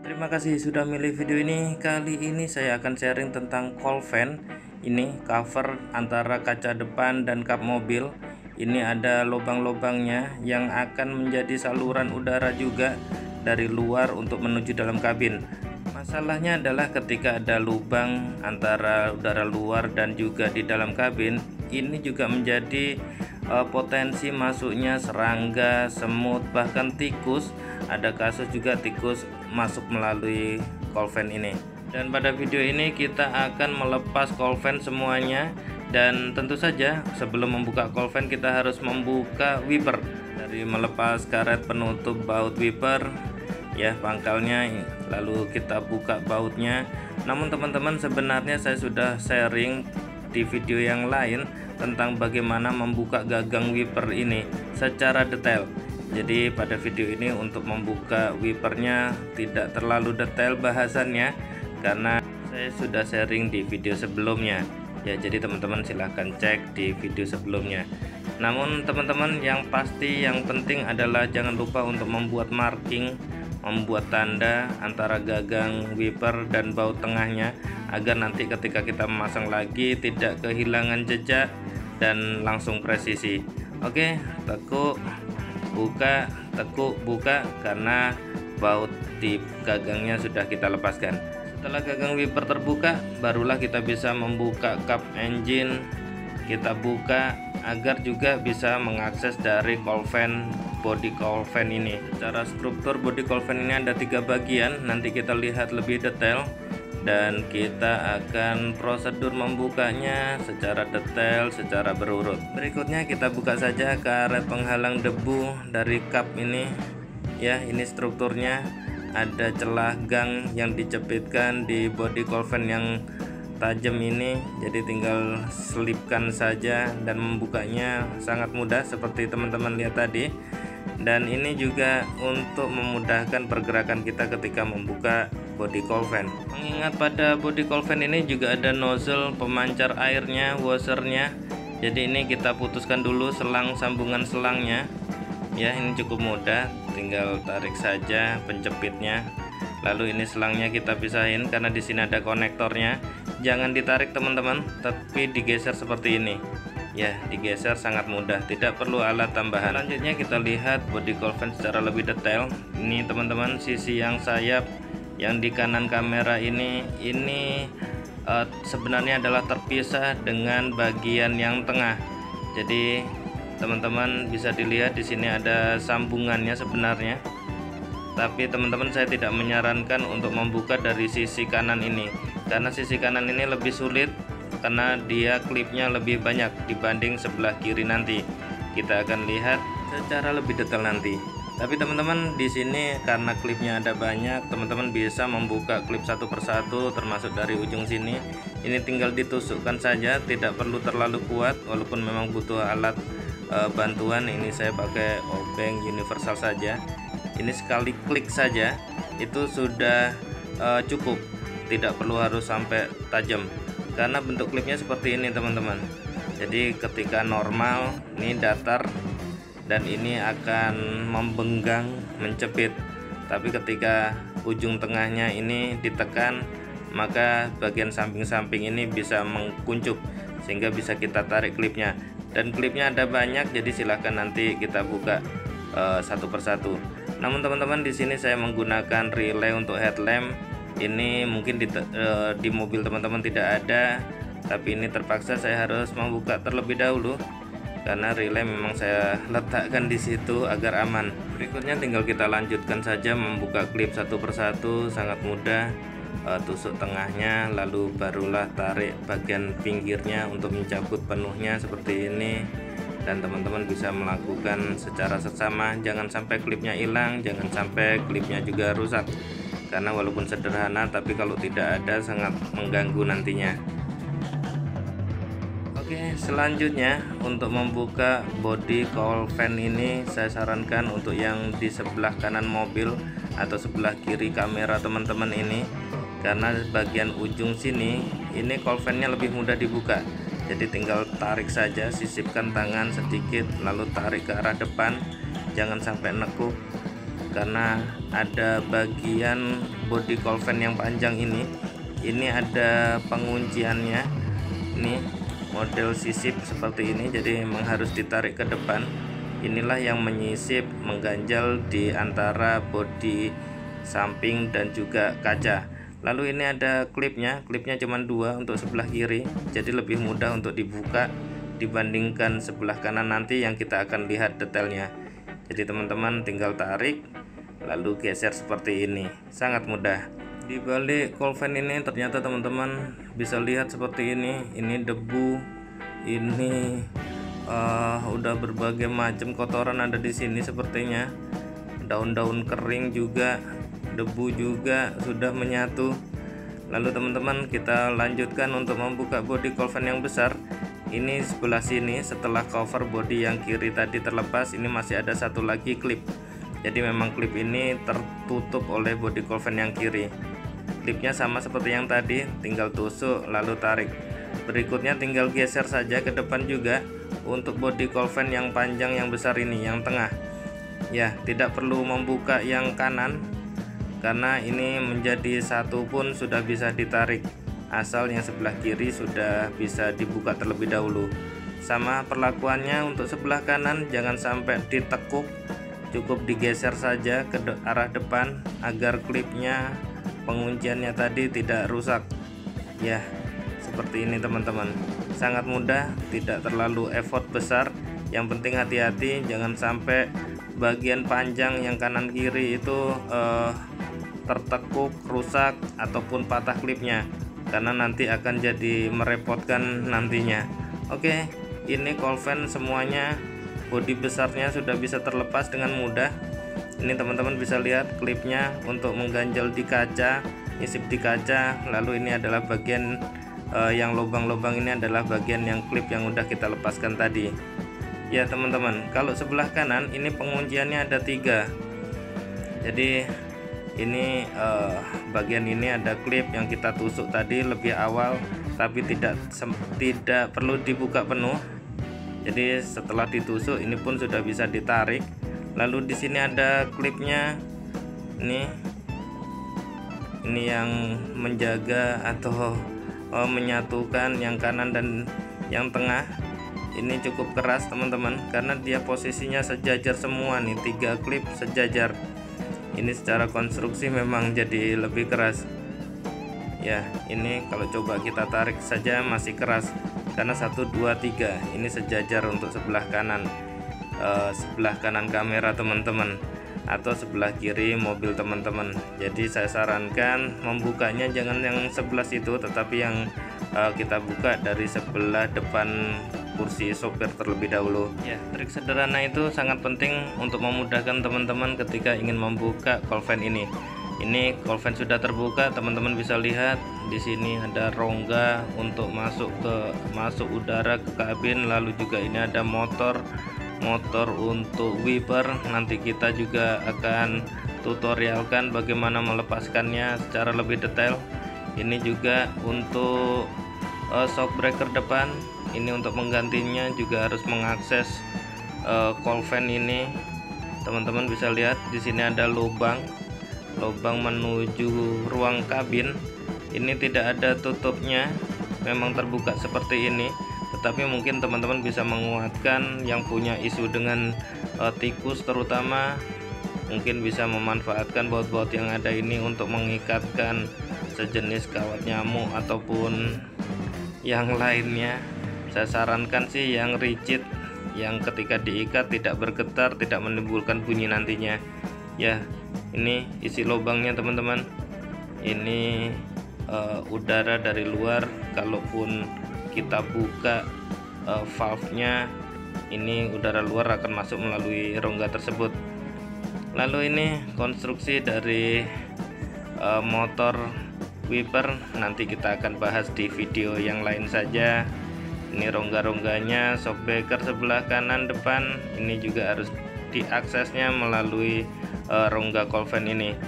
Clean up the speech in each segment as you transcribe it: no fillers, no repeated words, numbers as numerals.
Terima kasih sudah milih video ini. Kali ini saya akan sharing tentang cowl fan. Ini cover antara kaca depan dan kap mobil. Ini ada lubang-lubangnya yang akan menjadi saluran udara juga dari luar untuk menuju dalam kabin. Masalahnya adalah ketika ada lubang antara udara luar dan juga di dalam kabin, ini juga menjadi potensi masuknya serangga, semut, bahkan tikus. Ada kasus juga tikus masuk melalui cowl fan ini. Dan pada video ini kita akan melepas cowl fan semuanya. Dan tentu saja sebelum membuka cowl fan kita harus membuka wiper. Dari melepas karet penutup baut wiper ya, pangkalnya, lalu kita buka bautnya. Namun teman-teman, sebenarnya saya sudah sharing di video yang lain tentang bagaimana membuka gagang wiper ini secara detail. Jadi pada video ini untuk membuka wipernya tidak terlalu detail bahasannya karena saya sudah sharing di video sebelumnya ya. Jadi teman-teman silahkan cek di video sebelumnya. Namun teman-teman, yang pasti yang penting adalah jangan lupa untuk membuat marking, membuat tanda antara gagang wiper dan baut tengahnya, agar nanti ketika kita memasang lagi tidak kehilangan jejak dan langsung presisi. Oke, tekuk buka, tekuk buka, karena baut di gagangnya sudah kita lepaskan. Setelah gagang wiper terbuka, barulah kita bisa membuka kap engine. Kita buka agar juga bisa mengakses dari cowl fan, body cowl fan ini. Secara struktur body cowl fan ini ada 3 bagian, nanti kita lihat lebih detail dan kita akan prosedur membukanya secara detail, secara berurut. Berikutnya kita buka saja karet penghalang debu dari kap ini ya. Ini strukturnya, ada celah gang yang dicepitkan di body cowl fan yang tajam ini, jadi tinggal selipkan saja dan membukanya sangat mudah seperti teman-teman lihat tadi. Dan ini juga untuk memudahkan pergerakan kita ketika membuka body cowl fan. Mengingat pada body cowl fan ini juga ada nozzle pemancar airnya, washernya. Jadi ini kita putuskan dulu selang sambungan selangnya ya. Ini cukup mudah, tinggal tarik saja pencepitnya. Lalu ini selangnya kita pisahin karena di sini ada konektornya. Jangan ditarik teman-teman, tapi digeser seperti ini ya. Digeser sangat mudah, tidak perlu alat tambahan. Selanjutnya kita lihat body cowl fan secara lebih detail. Ini teman-teman, sisi yang sayap yang di kanan kamera ini sebenarnya adalah terpisah dengan bagian yang tengah. Jadi teman-teman bisa dilihat di sini ada sambungannya sebenarnya. Tapi teman-teman, saya tidak menyarankan untuk membuka dari sisi kanan ini, karena sisi kanan ini lebih sulit karena dia klipnya lebih banyak dibanding sebelah kiri. Nanti kita akan lihat secara lebih detail nanti. Tapi teman-teman, di sini karena klipnya ada banyak, teman-teman bisa membuka klip satu persatu termasuk dari ujung sini. Ini tinggal ditusukkan saja, tidak perlu terlalu kuat walaupun memang butuh alat bantuan. Ini saya pakai obeng universal saja. Ini sekali klik saja itu sudah cukup, tidak perlu harus sampai tajam karena bentuk klipnya seperti ini teman-teman. Jadi ketika normal ini datar dan ini akan membenggang, mencepit. Tapi ketika ujung tengahnya ini ditekan, maka bagian samping-samping ini bisa mengkuncup sehingga bisa kita tarik klipnya. Dan klipnya ada banyak, jadi silahkan nanti kita buka satu persatu. Namun teman-teman, di sini saya menggunakan relay untuk headlamp. Ini mungkin di mobil teman-teman tidak ada, tapi ini terpaksa saya harus membuka terlebih dahulu karena relay memang saya letakkan di situ agar aman. Berikutnya tinggal kita lanjutkan saja membuka klip satu persatu, sangat mudah. Tusuk tengahnya, lalu barulah tarik bagian pinggirnya untuk mencabut penuhnya seperti ini. Dan teman-teman bisa melakukan secara seksama, jangan sampai klipnya hilang, jangan sampai klipnya juga rusak, karena walaupun sederhana tapi kalau tidak ada sangat mengganggu nantinya. Oke, selanjutnya untuk membuka body cowl fan ini saya sarankan untuk yang di sebelah kanan mobil atau sebelah kiri kamera teman-teman ini, karena bagian ujung sini ini cowl fan-nya lebih mudah dibuka. Jadi tinggal tarik saja, sisipkan tangan sedikit lalu tarik ke arah depan, jangan sampai nekuk, karena ada bagian body Colvan yang panjang ini ada pengunciannya. Ini model sisip seperti ini, jadi memang harus ditarik ke depan. Inilah yang menyisip, mengganjal di antara bodi samping dan juga kaca. Lalu ini ada klipnya cuma 2 untuk sebelah kiri, jadi lebih mudah untuk dibuka dibandingkan sebelah kanan nanti yang kita akan lihat detailnya. Jadi teman-teman tinggal tarik lalu geser seperti ini, sangat mudah. Di balik Colvan ini ternyata teman-teman bisa lihat seperti ini debu, ini udah berbagai macam kotoran ada di sini sepertinya, daun-daun kering juga, debu juga sudah menyatu. Lalu teman-teman kita lanjutkan untuk membuka bodi Colvan yang besar. Ini sebelah sini, setelah cover bodi yang kiri tadi terlepas, ini masih ada satu lagi klip. Jadi memang klip ini tertutup oleh bodi Colvan yang kiri. Klipnya sama seperti yang tadi, tinggal tusuk lalu tarik. Berikutnya tinggal geser saja ke depan juga untuk bodi Colvan yang panjang yang besar ini, yang tengah. Ya, tidak perlu membuka yang kanan karena ini menjadi satu pun sudah bisa ditarik, asal yang sebelah kiri sudah bisa dibuka terlebih dahulu. Sama perlakuannya untuk sebelah kanan, jangan sampai ditekuk, cukup digeser saja ke arah depan agar klipnya, pengunciannya tadi tidak rusak. Ya, seperti ini teman-teman, sangat mudah, tidak terlalu effort besar. Yang penting hati-hati jangan sampai bagian panjang yang kanan kiri itu tertekuk, rusak ataupun patah klipnya, karena nanti akan jadi merepotkan nantinya. Oke, ini Colvan semuanya bodi besarnya sudah bisa terlepas dengan mudah. Ini teman-teman bisa lihat klipnya untuk mengganjal di kaca, nyisip di kaca. Lalu ini adalah bagian yang lubang-lubang, ini adalah bagian yang klip yang udah kita lepaskan tadi. Ya teman-teman, kalau sebelah kanan ini pengunciannya ada 3. Jadi ini bagian ini ada klip yang kita tusuk tadi lebih awal, tapi tidak perlu dibuka penuh. Jadi setelah ditusuk ini pun sudah bisa ditarik. Lalu di sini ada klipnya. Ini yang menjaga atau menyatukan yang kanan dan yang tengah. Ini cukup keras teman-teman, karena dia posisinya sejajar semua nih, 3 klip sejajar. Ini secara konstruksi memang jadi lebih keras. Ya, ini kalau coba kita tarik saja masih keras, karena 1, 2, 3 ini sejajar untuk sebelah kanan, sebelah kanan kamera teman-teman, atau sebelah kiri mobil teman-teman. Jadi saya sarankan membukanya jangan yang sebelah situ, tetapi yang kita buka dari sebelah depan kursi sopir terlebih dahulu. Ya, trik sederhana itu sangat penting untuk memudahkan teman-teman ketika ingin membuka Colvan ini. Ini Colvan sudah terbuka, teman-teman bisa lihat di sini ada rongga untuk masuk udara ke kabin. Lalu juga ini ada motor untuk wiper. Nanti kita juga akan tutorialkan bagaimana melepaskannya secara lebih detail. Ini juga untuk shock breaker depan. Ini untuk menggantinya juga harus mengakses Colvan ini. Teman-teman bisa lihat di sini ada lubang menuju ruang kabin. Ini tidak ada tutupnya, memang terbuka seperti ini. Tetapi mungkin teman-teman bisa menguatkan yang punya isu dengan tikus terutama, mungkin bisa memanfaatkan baut-baut yang ada ini untuk mengikatkan sejenis kawat nyamuk ataupun yang lainnya. Saya sarankan sih yang rigid, yang ketika diikat tidak bergetar, tidak menimbulkan bunyi nantinya. Ya, ini isi lubangnya teman-teman. Ini udara dari luar, kalaupun kita buka valve-nya, ini udara luar akan masuk melalui rongga tersebut. Lalu ini konstruksi dari motor wiper, nanti kita akan bahas di video yang lain saja. Ini rongga-rongganya, shock breaker sebelah kanan depan, ini juga harus diaksesnya melalui rongga Colvan ini.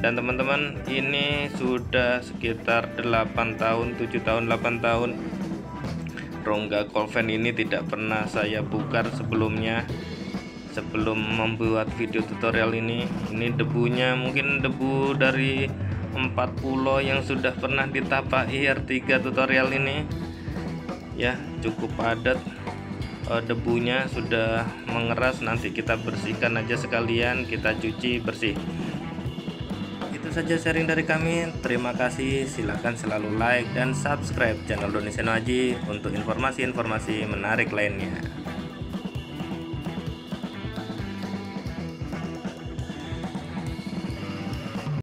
Dan teman-teman, ini sudah sekitar 8 tahun, 7 tahun, 8 tahun rongga Colvan ini tidak pernah saya bongkar sebelumnya. Sebelum membuat video tutorial ini debunya mungkin debu dari 4 pulau yang sudah pernah ditapak IR3 tutorial ini ya, cukup padat. Debunya sudah mengeras, nanti kita bersihkan aja sekalian, kita cuci bersih. Itu saja sharing dari kami, terima kasih. Silahkan selalu like dan subscribe channel Doni Seno Aji untuk informasi-informasi menarik lainnya.